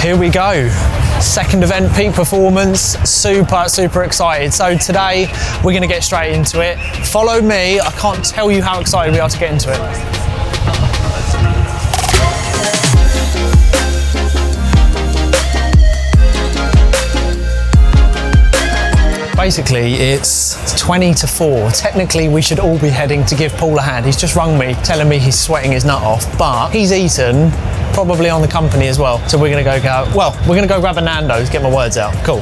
Here we go. Second event, peak performance, super excited. So today we're going to get straight into it. Follow me, I can't tell you how excited we are to get into it. Basically, it's 20 to 4. Technically, we should all be heading to give Paul a hand. He's just rung me, telling me he's sweating his nut off, but he's eaten, probably on the company as well. So we're gonna go grab a Nando's, get my words out. Cool.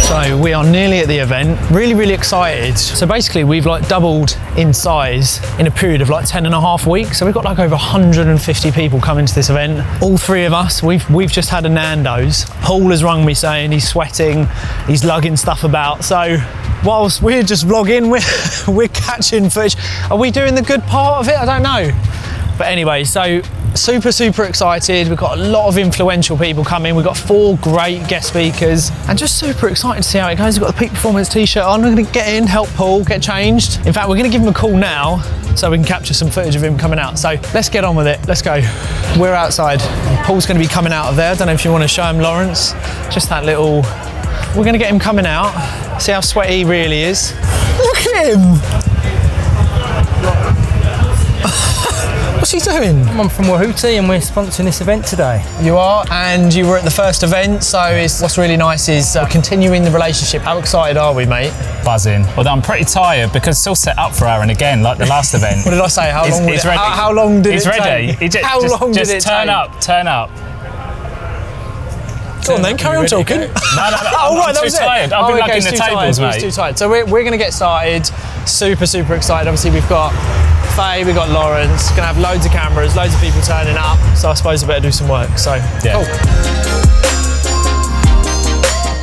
So we are nearly at the event, really excited. So basically we've like doubled in size in a period of like 10.5 weeks. So we've got like over 150 people coming to this event. All three of us, we've just had a Nando's. Paul has rung me saying he's sweating, he's lugging stuff about. So whilst we're just vlogging, we're catching footage. Are we doing the good part of it? I don't know. But anyway, so super excited. We've got a lot of influential people coming. We've got 4 great guest speakers and just super excited to see how it goes. We've got the Peak Performance t-shirt on. We're going to get in, help Paul, get changed. In fact, we're going to give him a call now so we can capture some footage of him coming out. So let's get on with it. Let's go. We're outside. Paul's going to be coming out of there. I don't know if you want to show him Lawrence. Just that little... We're going to get him coming out. See how sweaty he really is. Look at him. What's he doing? I'm from Wahooty and we're sponsoring this event today. You are, and you were at the first event, so what's really nice is continuing the relationship. How excited are we, mate? Buzzing. Although I'm pretty tired because it's still set up for Aaron again, like the last event. What did I say? How long He's ready. How long did He's it ready. take? How long did it take? Turn up. Go on then, carry on talking. No. I'm too tired. I've been lugging the tables, mate. He's too tired. So we're going to get started. Super excited. Obviously, we've got Faye, we've got Lawrence. Going to have loads of cameras, loads of people turning up. So I suppose I better do some work. So, yeah. Cool.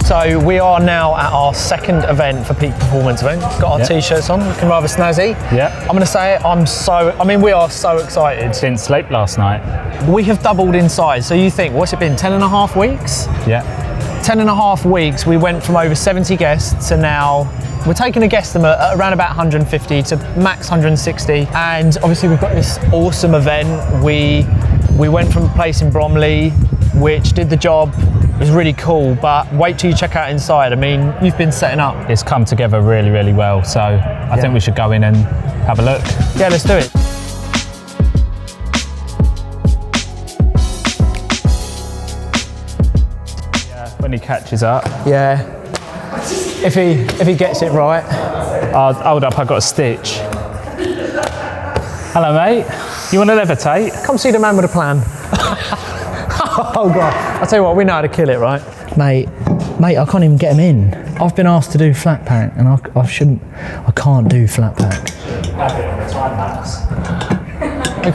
So we are now at our second event for Peak Performance event. Got our t-shirts on, looking rather snazzy. Yeah. I'm going to say it, we are so excited. Didn't sleep last night. We have doubled in size. So you think, what's it been, 10.5 weeks? Yeah. 10.5 weeks, we went from over 70 guests to now, we're taking a guesstimate at around about 150 to max 160. And obviously we've got this awesome event. We went from a place in Bromley, which did the job. It was really cool, but wait till you check out inside. I mean, you've been setting up. It's come together really well. So I think we should go in and have a look. Yeah, let's do it. When he catches up. Yeah. If he gets it right. Hold up, I've got a stitch. Hello, mate. You want to levitate? Come see the man with a plan. Oh God. I'll tell you what, we know how to kill it, right? Mate, I can't even get him in. I've been asked to do flat pack and I can't do flat pack.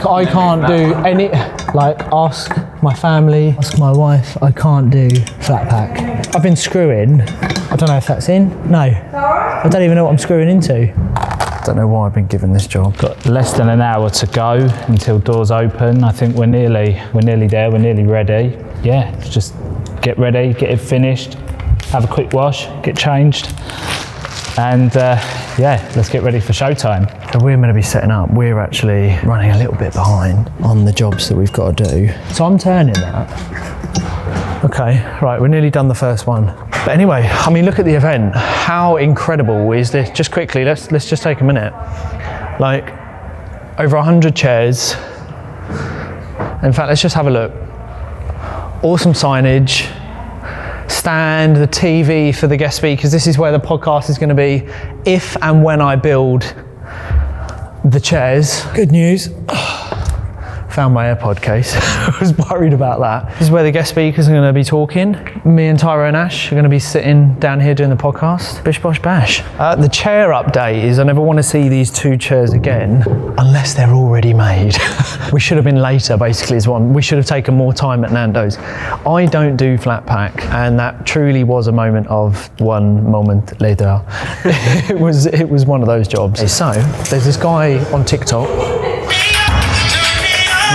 I can't do any, ask my family, ask my wife, I can't do flat pack. I've been screwing, I don't know if that's in, no. I don't even know what I'm screwing into. I don't know why I've been given this job. Got less than an hour to go until doors open. I think we're nearly there, we're nearly ready. Yeah, just get ready, get it finished, have a quick wash, get changed. And yeah, let's get ready for showtime. So we're going to be setting up. We're actually running a little bit behind on the jobs that we've got to do. So I'm turning that. Okay, right, we're nearly done the first one. But anyway, I mean, look at the event. How incredible is this? Just quickly, let's just take a minute. Like, over 100 chairs. In fact, let's just have a look. Awesome signage. Stand, the TV for the guest speakers. This is where the podcast is going to be if and when I build the chairs. Good news. Found my AirPod case. I was worried about that. This is where the guest speakers are going to be talking. Me and Tyra and Ash are going to be sitting down here doing the podcast. Bish bosh bash. The chair update is I never want to see these 2 chairs again unless they're already made. We should have been later, basically, is one. We should have taken more time at Nando's. I don't do flat pack, and that truly was a moment of one moment later. It was one of those jobs. So there's this guy on TikTok.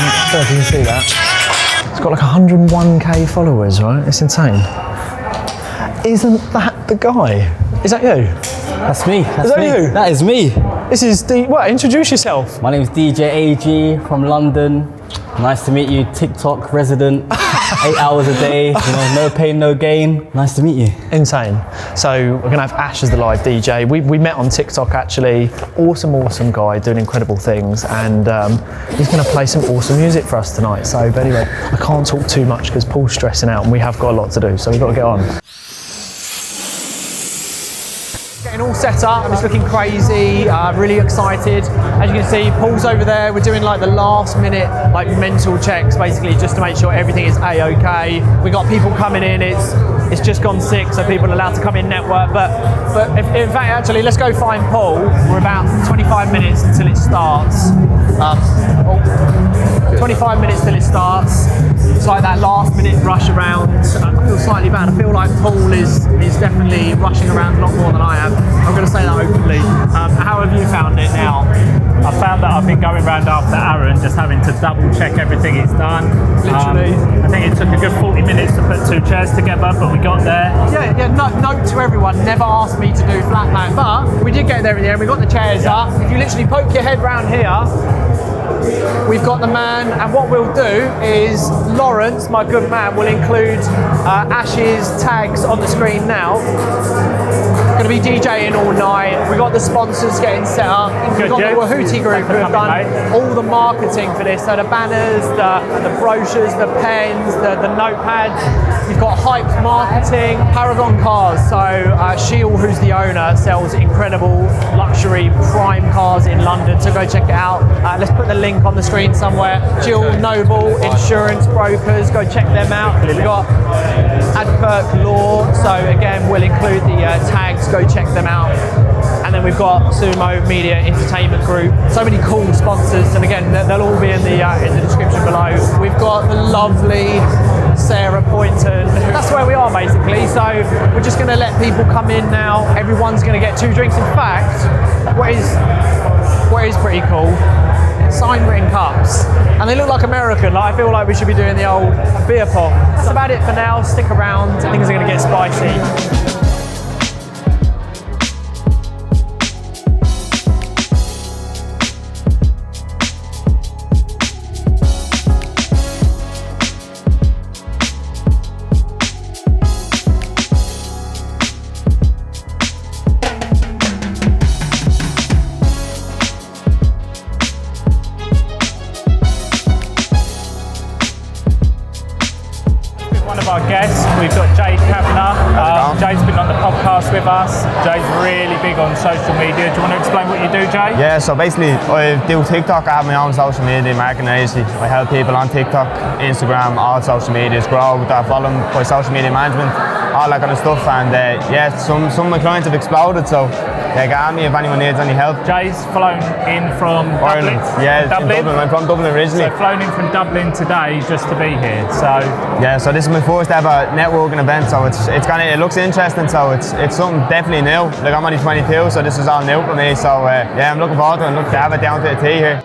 I don't know if you can see that. It's got like 101k followers, right? It's insane. Isn't that the guy? Is that you? That's me. Is that you? That is me. This is introduce yourself. My name is DJ AG from London. Nice to meet you, TikTok resident. 8 hours a day, you know, no pain, no gain. Nice to meet you. Insane. So we're gonna have Ash as the live DJ. We met on TikTok actually. Awesome guy doing incredible things, and he's gonna play some awesome music for us tonight. So, but anyway, I can't talk too much because Paul's stressing out and we have got a lot to do, so we've got to get on. Getting all set up and it's looking crazy, really excited. As you can see, Paul's over there. We're doing like the last minute like mental checks basically just to make sure everything is A-OK. We got people coming in, it's just gone 6, so people are allowed to come in network. But in fact, actually, let's go find Paul. We're about 25 minutes until it starts. 25 minutes till it starts. It's like that last minute rush around. I feel slightly bad. I feel like Paul is definitely rushing around a lot more than I am. I'm going to say that openly. How have you found it now? I found that I've been going around after Aaron, just having to double check everything he's done. Literally. I think it took a good 40 minutes to put 2 chairs together, but we got there. Yeah. Note to everyone: never asked me to do flat pack, but we did get there in the end. We got the chairs up. If you literally poke your head round here, we've got the man, and what we'll do is Lawrence, my good man, will include Ash's tags on the screen now. Going to be DJing all night. We've got the sponsors getting set up. We've got the Wahooty group who have done all the marketing for this. So the banners, the brochures, the pens, the notepads. We've got Hyped Marketing, Paragon Cars. So Sheil, who's the owner, sells incredible luxury prime cars in London. So go check it out. Let's put the link on the screen somewhere. Jill Noble Insurance Brokers. Go check them out. We've got Adkirk Law. So again, we'll include the tags. Go check them out. And then we've got Sumo Media Entertainment Group. So many cool sponsors, and again, they'll all be in the description below. We've got the lovely Sarah Poynton. That's where we are basically. So we're just going to let people come in now. Everyone's going to get 2 drinks. In fact, what is pretty cool, sign written cups, and they look like American. Like, I feel like we should be doing the old beer pong. That's about it for now. Stick around. Things are going to get spicy. Our guests, we've got Jade Kavanagh. Jade's been on the podcast with us. Jade's really big on social media. Do you want to explain what you do, Jade? Yeah, so basically I do TikTok. I have my own social media marketing agency. I help people on TikTok, Instagram, all social medias grow with their following by social media management, all that kind of stuff. And yeah, some of my clients have exploded, so they got me if anyone needs any help. Jade's flown in from Ireland. Dublin. Yeah, Dublin. I'm from Dublin originally. So flown in from Dublin today just to be here. So yeah, so this is my first ever networking event. So it looks interesting. So it's something definitely new. Like, I'm only 22, so this is all new for me. So yeah, I'm looking forward to it and look to have it down to the T here.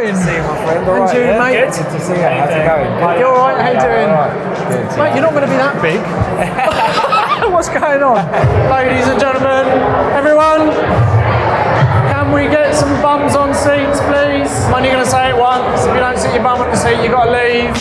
See you, my friend. All And right, you, yeah? mate? Good to see you. How's it going? You alright? How you doing? All right. Good. Mate, you're not going to be that big. What's going on? Ladies and gentlemen, everyone, can we get some bums on seats, please? I'm only going to say it once. If you don't sit your bum on the seat, you've got to leave.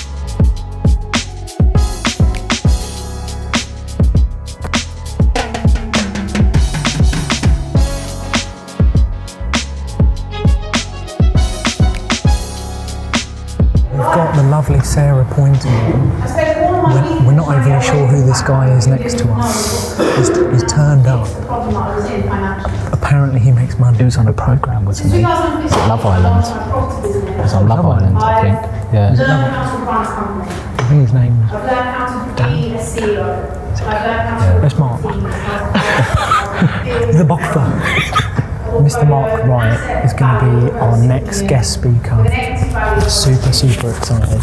We've got the lovely Sarah Poynton. We're not overly sure who this guy is next to us. He's turned up. Apparently he makes money. he was on a programme, wasn't he? Love Island. He was on Love Island, I think. Yeah. I think his name is Dan. That's Mark. The boxer. Mr. Mark Wright is going to be our next guest speaker. Super excited.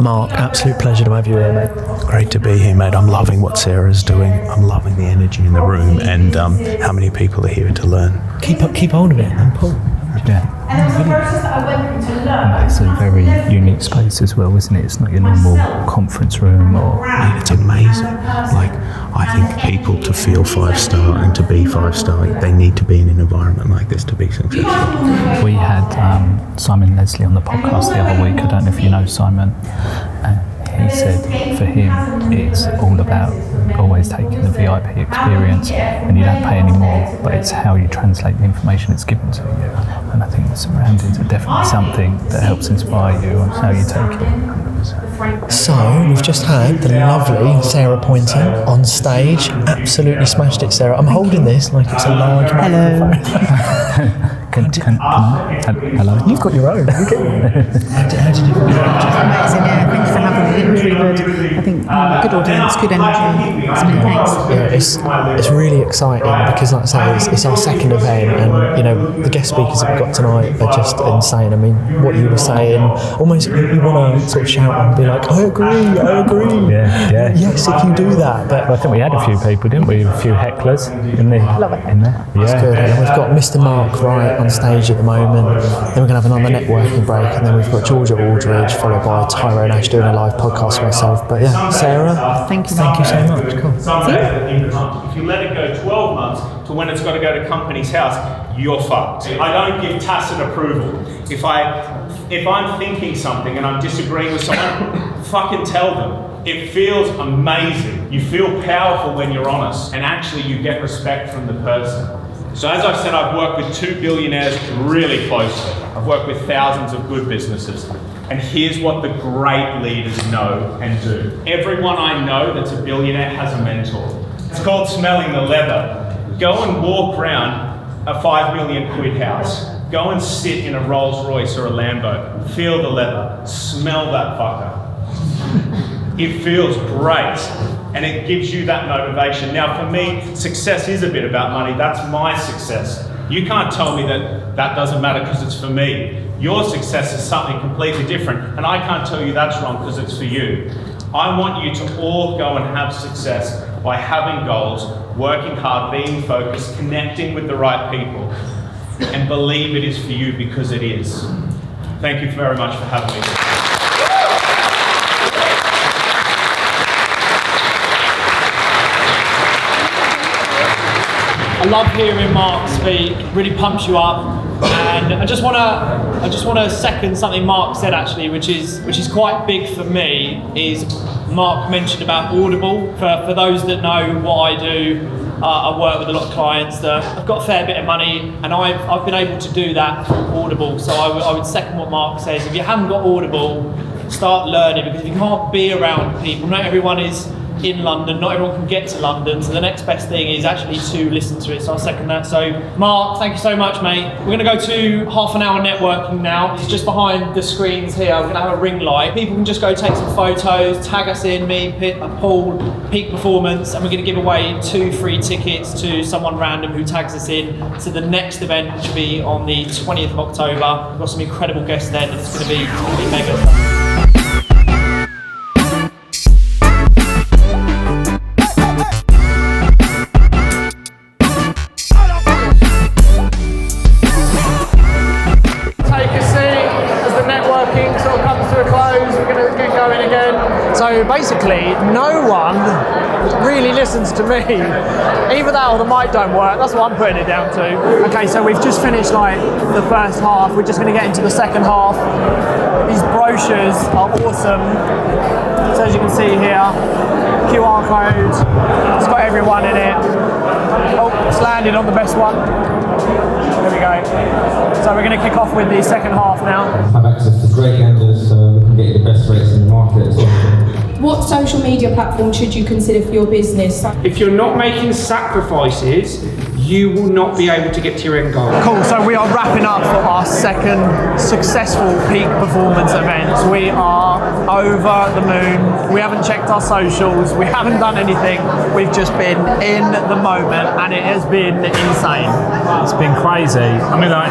Mark, absolute pleasure to have you here, mate. Great to be here, mate. I'm loving what Sarah's doing. I'm loving the energy in the room and how many people are here to learn. Keep hold of it and pull. Yeah. And it's a very unique space as well, isn't it? It's not your normal conference room or... And it's amazing. Like, I think people to feel 5-star and to be 5-star, they need to be in an environment like this to be successful. We had Simon Leslie on the podcast the other week. I don't know if you know Simon. And he said for him, it's all about always taking the VIP experience, and you don't pay any more, but it's how you translate the information that's given to you. And I think the surroundings are definitely something that helps inspire you on how you take it. So we've just had the lovely Sarah Poynton on stage. Absolutely smashed it, Sarah. I'm holding this like it's a large microphone. Hello. You've got your own. How did you feel? Amazing, yeah. Thank you for having me. It was really good. I think good audience, good energy. So many thanks. Yeah, it's really exciting because, like I say, it's our second event, and you know the guest speakers that we've got tonight are just insane. I mean, what you were saying, almost you want to sort of shout and be like, I agree. Yeah. Yes, if you do that. But I think we had a few people, didn't we? A few hecklers in there. That's good. And we've got Mr. Mark Wright on stage at the moment. Then we're going to have another networking break, and then we've got Georgia Aldridge, followed by Tyrone Ash doing a live podcast for myself. But yeah, Sarah, Thank you so much. Cool. If you let it go 12 months to when it's got to go to company's house, you're fucked. I don't give tacit approval. If I'm thinking something and I'm disagreeing with someone, fucking tell them. It feels amazing. You feel powerful when you're honest, and actually you get respect from the person. So as I've said, I've worked with 2 billionaires really closely. I've worked with thousands of good businesses. And here's what the great leaders know and do. Everyone I know that's a billionaire has a mentor. It's called smelling the leather. Go and walk around a 5 million quid house. Go and sit in a Rolls Royce or a Lambo. Feel the leather. Smell that fucker. It feels great. And it gives you that motivation. Now for me, success is a bit about money. That's my success. You can't tell me that that doesn't matter because it's for me. Your success is something completely different, and I can't tell you that's wrong because it's for you. I want you to all go and have success by having goals, working hard, being focused, connecting with the right people, and believe it is for you because it is. Thank you very much for having me. I love hearing Mark speak, really pumps you up, and I just want to second something Mark said actually, which is quite big for me. Is Mark mentioned about Audible. For those that know what I do, I work with a lot of clients that have got a fair bit of money, and I've been able to do that through Audible. So I would second what Mark says. If you haven't got Audible, start learning, because if you can't be around people, not everyone is in London, not everyone can get to London, so the next best thing is actually to listen to it, so I'll second that. So Mark, thank you so much, mate. We're going to go to half an hour networking now. It's just behind the screens here. We're going to have a ring light. People can just go take some photos, tag us in, me, Paul, Peak Performance, and we're going to give away 2 free tickets to someone random who tags us in to the next event, which will be on the 20th of October. We've got some incredible guests then, and it's going to be mega. So basically, no one really listens to me. Either that or the mic don't work. That's what I'm putting it down to. Okay, so we've just finished like the first half. We're just going to get into the second half. These brochures are awesome. So as you can see here, QR code. It's got everyone in it. Oh, it's landed on the best one. There we go. So we're going to kick off with the second half now. Have access to great gamblers, so we can get you the best rates in the market as well. What social media platform should you consider for your business? If you're not making sacrifices, you will not be able to get to your end goal. Cool, so we are wrapping up for our second successful Peak Performance event. We are over the moon. We haven't checked our socials. We haven't done anything. We've just been in the moment, and it has been insane. It's been crazy. I mean, like,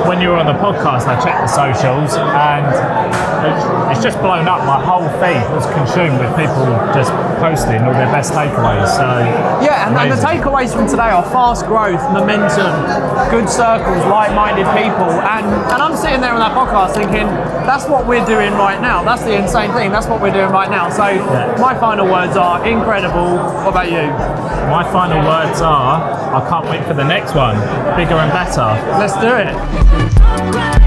when you were on the podcast, I checked the socials, and it's just blown up. My whole feed was consumed with people just posting all their best takeaways. So yeah, and the takeaways from today are far progress, growth, momentum, good circles, like-minded people, and I'm sitting there on that podcast thinking, that's what we're doing right now. That's the insane thing. That's what we're doing right now. So my final words are incredible. What about you? My final words are, I can't wait for the next one. Bigger and better. Let's do it.